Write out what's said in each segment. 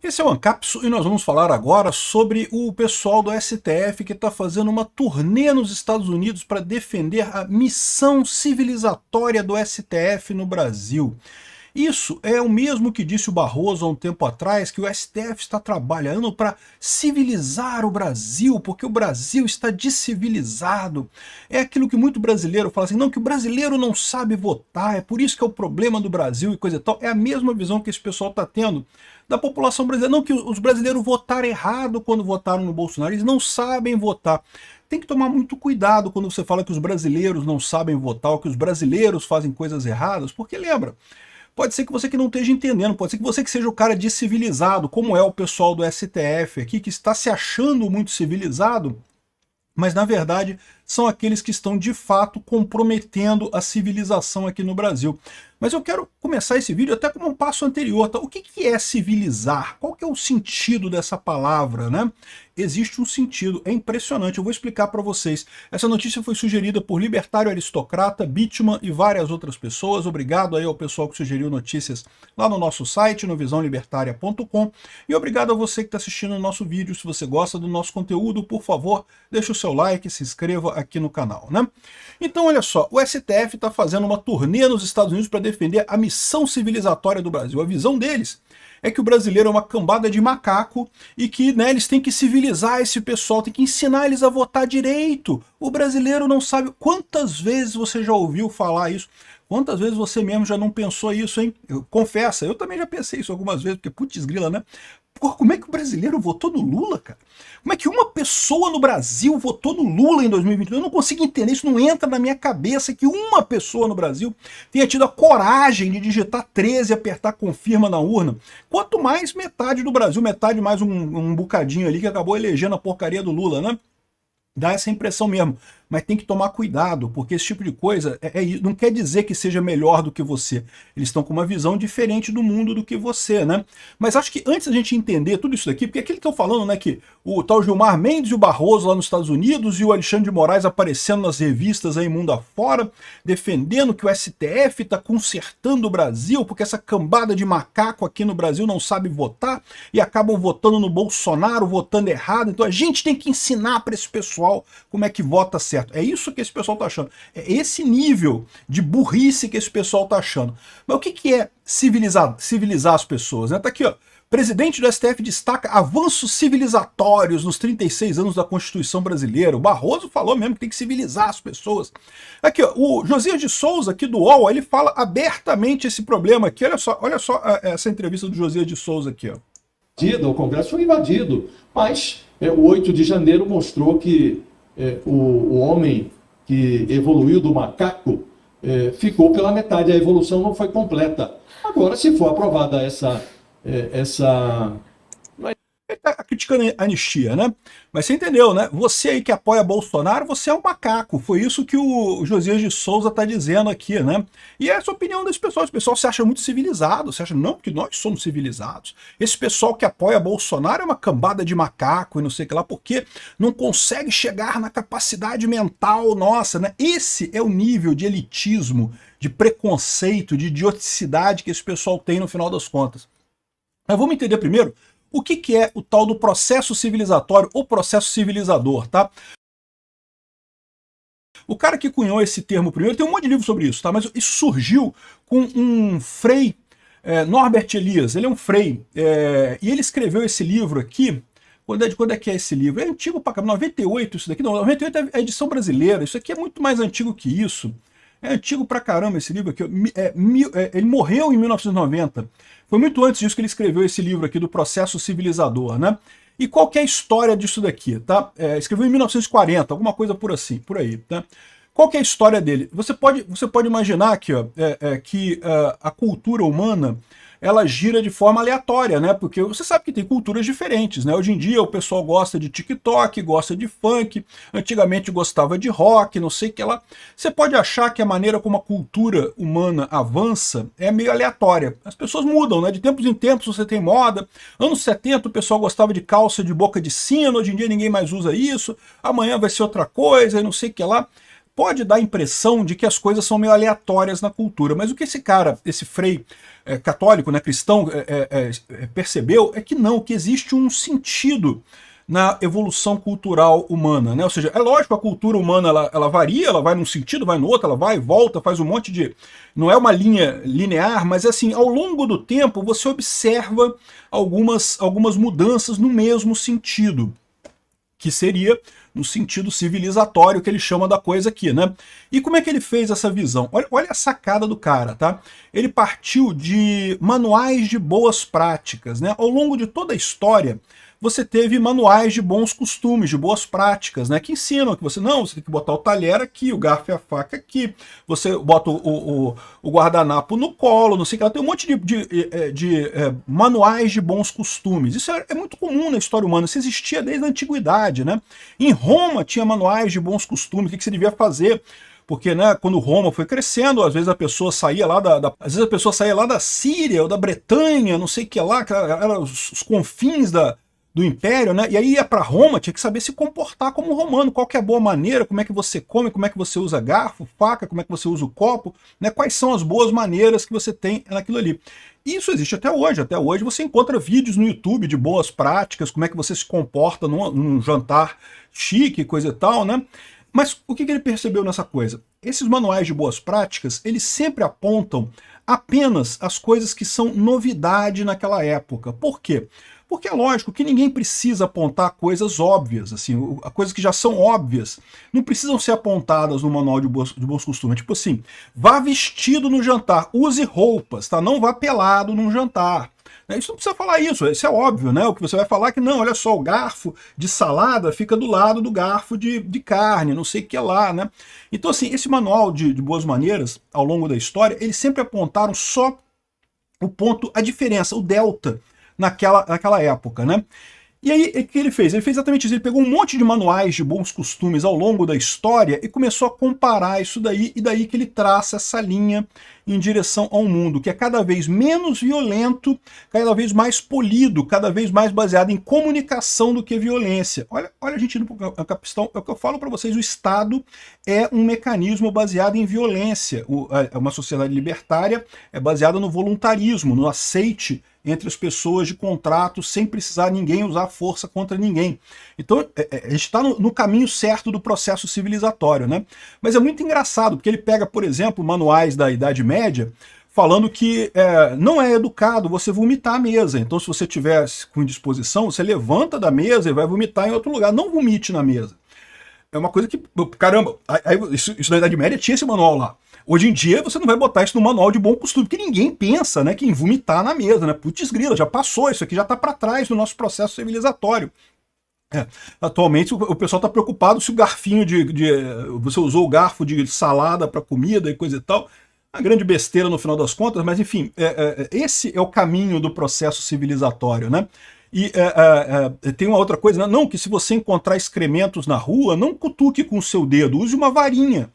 Esse é o Ancapsu e nós vamos falar agora sobre o pessoal do STF que está fazendo uma turnê nos Estados Unidos para defender a missão civilizatória do STF no Brasil. Isso é o mesmo que disse o Barroso há um tempo atrás, que o STF está trabalhando para civilizar o Brasil, porque o Brasil está descivilizado. É aquilo que muito brasileiro fala assim, não, que o brasileiro não sabe votar, é por isso que é o problema do Brasil e coisa e tal. É a mesma visão que esse pessoal está tendo da população brasileira. Não que os brasileiros votaram errado quando votaram no Bolsonaro, eles não sabem votar. Tem que tomar muito cuidado quando você fala que os brasileiros não sabem votar ou que os brasileiros fazem coisas erradas, porque lembra, pode ser que você que não esteja entendendo, pode ser que você que seja o cara descivilizado, como é o pessoal do STF aqui, que está se achando muito civilizado, mas na verdade são aqueles que estão de fato comprometendo a civilização aqui no Brasil. Mas eu quero começar esse vídeo até como um passo anterior, tá? O que é civilizar? Qual que é o sentido dessa palavra, né? Existe um sentido, é impressionante, eu vou explicar para vocês. Essa notícia foi sugerida por Libertário Aristocrata, Bitman e várias outras pessoas. Obrigado aí ao pessoal que sugeriu notícias lá no nosso site, no visãolibertaria.com. E obrigado a você que está assistindo o nosso vídeo. Se você gosta do nosso conteúdo, por favor, deixe o seu like, se inscreva aqui no canal, né? Então, olha só, o STF está fazendo uma turnê nos Estados Unidos para defender a missão civilizatória do Brasil. A visão deles é que o brasileiro é uma cambada de macaco e que, né, eles têm que civilizar esse pessoal, tem que ensinar eles a votar direito. O brasileiro não sabe. Quantas vezes você já ouviu falar isso? Quantas vezes você mesmo já não pensou isso, hein? Confessa, eu também já pensei isso algumas vezes, porque putz grila, né? Porra, como é que o brasileiro votou no Lula, cara? Como é que uma pessoa no Brasil votou no Lula em 2022? Eu não consigo entender, isso não entra na minha cabeça que uma pessoa no Brasil tenha tido a coragem de digitar 13 e apertar confirma na urna. Quanto mais metade do Brasil, metade mais um bocadinho ali que acabou elegendo a porcaria do Lula, né? Dá essa impressão mesmo, mas tem que tomar cuidado, porque esse tipo de coisa não quer dizer que seja melhor do que você. Eles estão com uma visão diferente do mundo do que você, né? Mas acho que antes da gente entender tudo isso daqui, porque aqui eles estão falando, né, que o tal Gilmar Mendes e o Barroso lá nos Estados Unidos e o Alexandre de Moraes aparecendo nas revistas aí mundo afora, defendendo que o STF está consertando o Brasil, porque essa cambada de macaco aqui no Brasil não sabe votar e acabam votando no Bolsonaro, votando errado. Então a gente tem que ensinar para esse pessoal como é que vota certo. É isso que esse pessoal está achando. É esse nível de burrice que esse pessoal está achando. Mas o que é civilizar as pessoas? Né? Tá aqui, ó. Presidente do STF destaca avanços civilizatórios nos 36 anos da Constituição brasileira. O Barroso falou mesmo que tem que civilizar as pessoas. Aqui, ó, o Josias de Souza, aqui do UOL, ele fala abertamente esse problema aqui. Olha só essa entrevista do Josias de Souza aqui, ó. O Congresso foi invadido, mas o 8 de janeiro mostrou que o homem que evoluiu do macaco ficou pela metade, a evolução não foi completa. Agora, se for aprovada essa Ele está criticando a anistia, né? Mas você entendeu, né? Você aí que apoia Bolsonaro, você é um macaco. Foi isso que o Josias de Souza está dizendo aqui, né? E essa é a opinião desse pessoal. Esse pessoal se acha muito civilizado, se acha, não, porque nós somos civilizados. Esse pessoal que apoia Bolsonaro é uma cambada de macaco e não sei o que lá, porque não consegue chegar na capacidade mental nossa, né? Esse é o nível de elitismo, de preconceito, de idioticidade que esse pessoal tem no final das contas. Mas vamos entender primeiro o que é o tal do processo civilizatório ou processo civilizador, tá? O cara que cunhou esse termo primeiro, tem um monte de livro sobre isso, tá? Mas isso surgiu com um frei, Norbert Elias, ele é um frei, e ele escreveu esse livro aqui. Quando é que é esse livro? É antigo pra caramba, 98 isso daqui, não, 98 é a edição brasileira, isso aqui é muito mais antigo que isso. É antigo pra caramba esse livro aqui. Ele morreu em 1990. Foi muito antes disso que ele escreveu esse livro aqui do processo civilizador, né? E qual que é a história disso daqui, tá? Escreveu em 1940, alguma coisa por aí, tá? Qual que é a história dele? Você pode imaginar aqui, ó, que a cultura humana ela gira de forma aleatória, né? Porque você sabe que tem culturas diferentes, né? Hoje em dia o pessoal gosta de TikTok, gosta de funk, antigamente gostava de rock, não sei o que lá. Você pode achar que a maneira como a cultura humana avança é meio aleatória. As pessoas mudam, né? De tempos em tempos você tem moda. Anos 70 o pessoal gostava de calça de boca de sino, hoje em dia ninguém mais usa isso. Amanhã vai ser outra coisa e não sei o que lá. pode dar a impressão de que as coisas são meio aleatórias na cultura, mas o que esse cara, esse frei católico, né, cristão, percebeu é que não, que existe um sentido na evolução cultural humana, né? Ou seja, é lógico, a cultura humana ela varia, ela vai num sentido, vai no outro, ela vai e volta, faz um monte de... Não é uma linha linear, mas assim, ao longo do tempo você observa algumas mudanças no mesmo sentido, que seria no sentido civilizatório que ele chama da coisa aqui, né? E como é que ele fez essa visão? Olha a sacada do cara, tá? Ele partiu de manuais de boas práticas, né? Ao longo de toda a história, você teve manuais de bons costumes, de boas práticas, né? Que ensinam que você tem que botar o talher aqui, o garfo e a faca aqui, você bota o guardanapo no colo, não sei o que lá. Tem um monte de manuais de bons costumes. Isso é muito comum na história humana, isso existia desde a antiguidade, né? Em Roma tinha manuais de bons costumes, o que você devia fazer. Porque, né, quando Roma foi crescendo, às vezes a pessoa saía lá da Síria ou da Bretanha, não sei o que lá, que eram os confins do Império, né? E aí ia para Roma, tinha que saber se comportar como romano, qual que é a boa maneira, como é que você come, como é que você usa garfo, faca, como é que você usa o copo, né? Quais são as boas maneiras que você tem naquilo ali. Isso existe até hoje você encontra vídeos no YouTube de boas práticas, como é que você se comporta num jantar chique, coisa e tal, né? Mas o que ele percebeu nessa coisa? Esses manuais de boas práticas, eles sempre apontam apenas as coisas que são novidade naquela época. Por quê? Porque é lógico que ninguém precisa apontar coisas óbvias, assim, coisas que já são óbvias, não precisam ser apontadas no manual de bons costumes. Tipo assim, vá vestido no jantar, use roupas, tá? Não vá pelado num jantar. Isso não precisa falar isso é óbvio, né? O que você vai falar é que não, olha só, o garfo de salada fica do lado do garfo de carne, não sei o que lá, né? Então assim, esse manual de boas maneiras, ao longo da história, eles sempre apontaram só o ponto, a diferença, o delta, naquela época, né? E aí, o que ele fez? Ele fez exatamente isso, ele pegou um monte de manuais de bons costumes ao longo da história e começou a comparar isso daí, e daí que ele traça essa linha em direção ao mundo, que é cada vez menos violento, cada vez mais polido, cada vez mais baseado em comunicação do que violência. Olha a gente indo para a questão, é o que eu falo para vocês, o Estado é um mecanismo baseado em violência. Uma sociedade libertária é baseada no voluntarismo, no aceite entre as pessoas de contratos sem precisar ninguém usar força contra ninguém. Então a gente está no caminho certo do processo civilizatório, né? Mas é muito engraçado, porque ele pega, por exemplo, manuais da Idade Média, falando que não é educado você vomitar à mesa. Então se você tiver com indisposição, você levanta da mesa e vai vomitar em outro lugar. Não vomite na mesa. É uma coisa que, caramba, isso na Idade Média tinha esse manual lá. Hoje em dia você não vai botar isso no manual de bom costume, porque ninguém pensa, né, que em vomitar na mesa, né? Putz grila, já passou, isso aqui já está para trás do nosso processo civilizatório. Atualmente o pessoal está preocupado se o garfinho você usou o garfo de salada para comida e coisa e tal. Uma grande besteira no final das contas, mas enfim, esse é o caminho do processo civilizatório, né? E tem uma outra coisa, não, que se você encontrar excrementos na rua, não cutuque com o seu dedo, use uma varinha.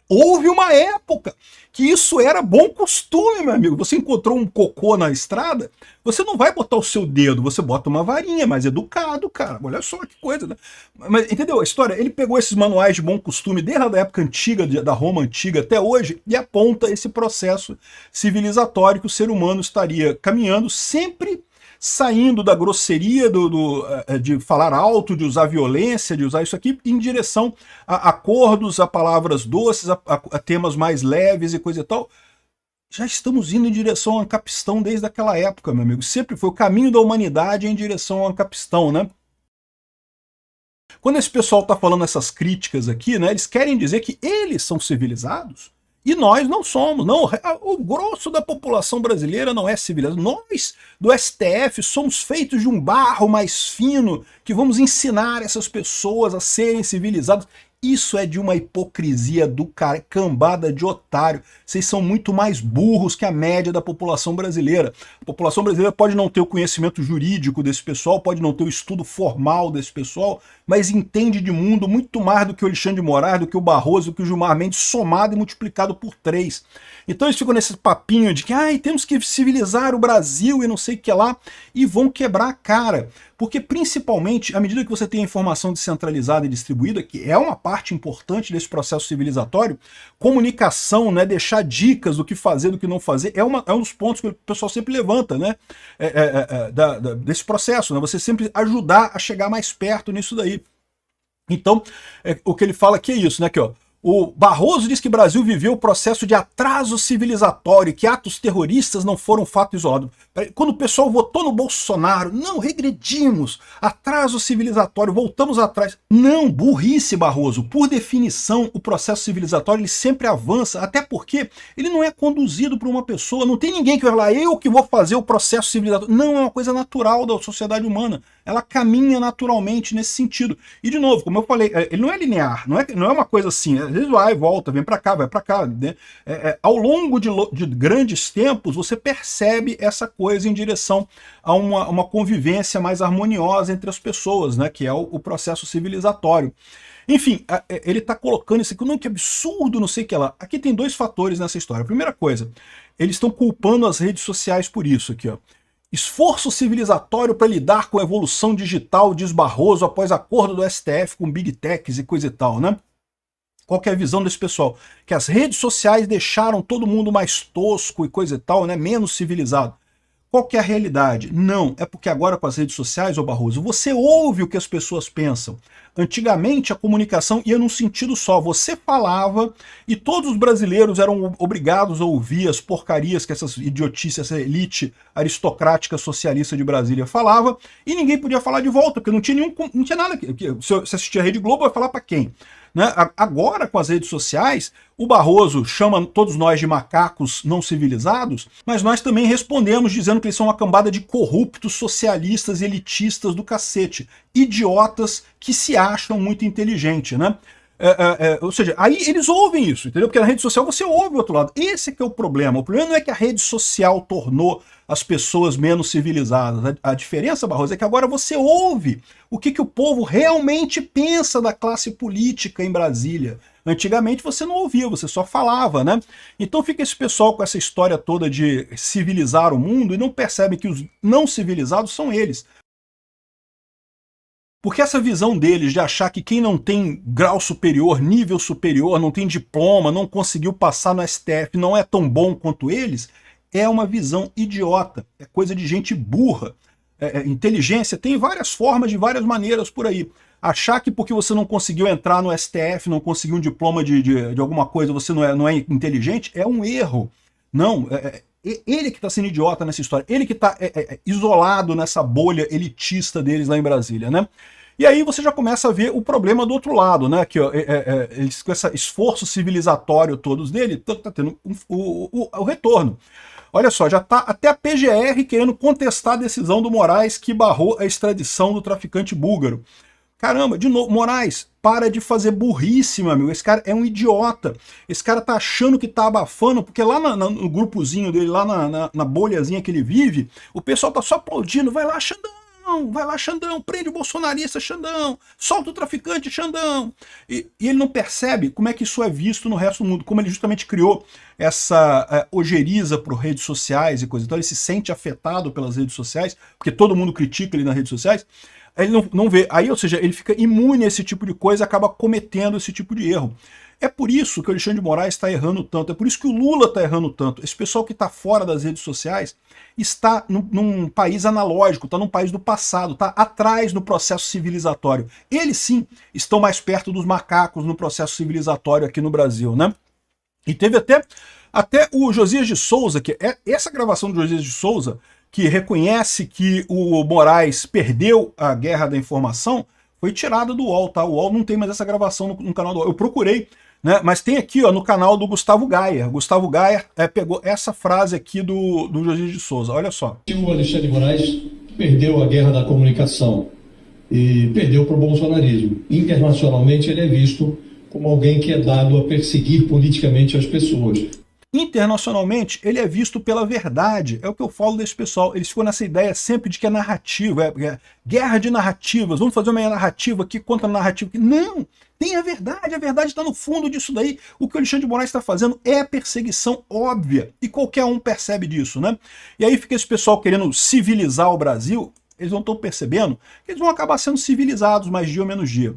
Houve uma época que isso era bom costume, meu amigo. Você encontrou um cocô na estrada, você não vai botar o seu dedo, você bota uma varinha, mais educado, cara. Olha só que coisa, né? Mas entendeu a história? Ele pegou esses manuais de bom costume desde a época antiga, da Roma antiga até hoje, e aponta esse processo civilizatório que o ser humano estaria caminhando, sempre saindo da grosseria de falar alto, de usar violência, de usar isso aqui, em direção a acordos, a palavras doces, a temas mais leves e coisa e tal. Já estamos indo em direção ao Ancapistão desde aquela época, meu amigo. Sempre foi o caminho da humanidade em direção ao Ancapistão, né? Quando esse pessoal está falando essas críticas aqui, né, eles querem dizer que eles são civilizados, e nós não somos, não. O grosso da população brasileira não é civilizado. Nós, do STF, somos feitos de um barro mais fino que vamos ensinar essas pessoas a serem civilizadas. Isso é de uma hipocrisia do cara, cambada de otário. Vocês são muito mais burros que a média da população brasileira. A população brasileira pode não ter o conhecimento jurídico desse pessoal, pode não ter o estudo formal desse pessoal, mas entende de mundo muito mais do que o Alexandre de Moraes, do que o Barroso, do que o Gilmar Mendes, somado e multiplicado por 3. Então eles ficam nesse papinho de que temos que civilizar o Brasil e não sei o que lá, e vão quebrar a cara. Porque, principalmente, à medida que você tem a informação descentralizada e distribuída, que é uma parte importante desse processo civilizatório, comunicação, né, deixar dicas do que fazer, do que não fazer, é um dos pontos que o pessoal sempre levanta, né, desse processo, né, você sempre ajudar a chegar mais perto nisso daí. Então, o que ele fala aqui é isso, né, aqui, ó. O Barroso diz que o Brasil viveu o processo de atraso civilizatório, que atos terroristas não foram fato isolado. Quando o pessoal votou no Bolsonaro, não, regredimos, atraso civilizatório, voltamos atrás. Não, burrice, Barroso. Por definição, o processo civilizatório ele sempre avança, até porque ele não é conduzido por uma pessoa, não tem ninguém que vai falar, eu que vou fazer o processo civilizatório. Não, é uma coisa natural da sociedade humana. Ela caminha naturalmente nesse sentido. E, de novo, como eu falei, ele não é linear, não é uma coisa assim, às vezes vai, volta, vem para cá, vai para cá. Né? Ao longo de grandes tempos, você percebe essa coisa em direção a uma convivência mais harmoniosa entre as pessoas, né? Que é o processo civilizatório. Enfim, ele está colocando isso aqui, não, que absurdo, não sei o que lá. Aqui tem dois fatores nessa história. A primeira coisa, eles estão culpando as redes sociais por isso aqui, ó. Esforço civilizatório para lidar com a evolução digital, diz Barroso, após acordo do STF com Big Techs e coisa e tal, né? Qual que é a visão desse pessoal? Que as redes sociais deixaram todo mundo mais tosco e coisa e tal, né? Menos civilizado. Qual que é a realidade? Não, é porque agora com as redes sociais, ô Barroso, você ouve o que as pessoas pensam. Antigamente a comunicação ia num sentido só, você falava e todos os brasileiros eram obrigados a ouvir as porcarias que essas idiotices, essa elite aristocrática socialista de Brasília falava, e ninguém podia falar de volta, porque não tinha nada. Se você assistir a Rede Globo, vai falar para quem? Né? Agora, com as redes sociais, o Barroso chama todos nós de macacos não civilizados, mas nós também respondemos dizendo que eles são uma cambada de corruptos, socialistas e elitistas do cacete. Idiotas que se acham muito inteligentes, né? Ou seja, aí eles ouvem isso, entendeu? Porque na rede social você ouve o outro lado. Esse que é o problema. O problema não é que a rede social tornou as pessoas menos civilizadas. A diferença, Barroso, é que agora você ouve o que o povo realmente pensa da classe política em Brasília. Antigamente você não ouvia, você só falava, né? Então fica esse pessoal com essa história toda de civilizar o mundo e não percebe que os não civilizados são eles. Porque essa visão deles de achar que quem não tem grau superior, nível superior, não tem diploma, não conseguiu passar no STF, não é tão bom quanto eles, é uma visão idiota, é coisa de gente burra. Inteligência tem várias formas, de várias maneiras por aí. Achar que porque você não conseguiu entrar no STF, não conseguiu um diploma de alguma coisa, você não é inteligente, é um erro. Não, ele que está sendo idiota nessa história, ele que está isolado nessa bolha elitista deles lá em Brasília, né? E aí você já começa a ver o problema do outro lado, né? Que eles, com esse esforço civilizatório todos dele, tá tendo o retorno. Olha só, já está até a PGR querendo contestar a decisão do Moraes que barrou a extradição do traficante búlgaro. Caramba, de novo, Moraes, para de fazer burrice, meu amigo. Esse cara é um idiota. Esse cara tá achando que tá abafando, porque lá no grupozinho dele, lá na bolhazinha que ele vive, o pessoal tá só aplaudindo. Vai lá, Xandão, prende o bolsonarista, Xandão, solta o traficante, Xandão. E ele não percebe como é que isso é visto no resto do mundo, como ele justamente criou essa ojeriza por redes sociais e coisa. Então ele se sente afetado pelas redes sociais, porque todo mundo critica ele nas redes sociais. Ele não vê. Aí, ou seja, ele fica imune a esse tipo de coisa e acaba cometendo esse tipo de erro. É por isso que o Alexandre de Moraes está errando tanto, é por isso que o Lula está errando tanto. Esse pessoal que está fora das redes sociais está num país analógico, está num país do passado, está atrás no processo civilizatório. Eles sim estão mais perto dos macacos no processo civilizatório aqui no Brasil, né? E teve até o Josias de Souza, que essa gravação do Josias de Souza, que reconhece que o Moraes perdeu a guerra da informação, foi tirada do UOL, tá? O UOL não tem mais essa gravação no canal do UOL. Eu procurei, né? Mas tem aqui, ó, no canal do Gustavo Gaia. Gustavo Gaia pegou essa frase aqui do Josias de Souza, olha só. O Alexandre de Moraes perdeu a guerra da comunicação e perdeu para o bolsonarismo. Internacionalmente ele é visto como alguém que é dado a perseguir politicamente as pessoas. Internacionalmente, ele é visto pela verdade. É o que eu falo desse pessoal. Eles ficam nessa ideia sempre de que é narrativa, guerra de narrativas. Vamos fazer uma narrativa aqui contra a narrativa aqui. Não! Tem a verdade está no fundo disso daí. O que o Alexandre de Moraes está fazendo é perseguição óbvia. E qualquer um percebe disso, né? E aí fica esse pessoal querendo civilizar o Brasil. eles não estão percebendo que eles vão acabar sendo civilizados mais dia ou menos dia.